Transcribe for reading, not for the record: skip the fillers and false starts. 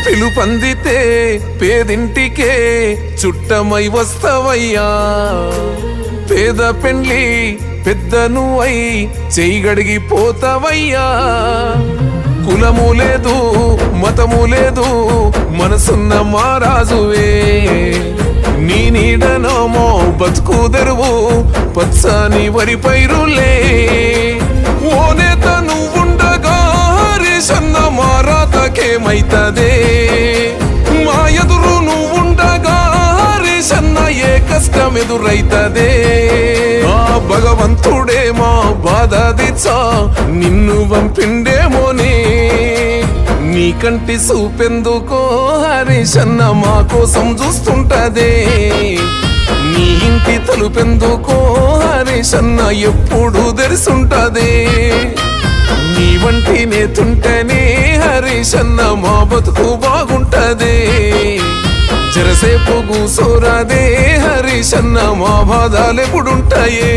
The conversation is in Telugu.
పిలుపందితే పేదింటికే చుట్టమై వస్తవయ్యా పేద పెండ్లి పెద్దను అయి చెయ్యగడిగి పోతావయ్యా కులము లేదు మతము లేదు మనసున్న మారాజువే నీ నీడనమో బతుకు తెరువు పచ్చని వరి పైరులే ఓ నేత నువ్వుండగా హరీశన్న మారాతకేమైతదే మా ఎదురు నువ్వుండగా హరీశన్న ఏ కష్టం ఎదురైతదే ఆ భగవంతుడే మా బాధ దిచ్చా నిన్ను పంపిండేమోనే నీ కంటి చూపెందుకో హరీశన్న మా కోసం చూస్తుంటదే నీ ఇంటి తలుపెందుకో హరీశన్న ఎప్పుడు తెరిసుంటదే నీ వంటి నేతుంటేనే హరీశన్న మా బతుకు బాగుంటదే జరసేపు కూసోరాదే హరీశన్న మా బాధలెప్పుడుంటాయే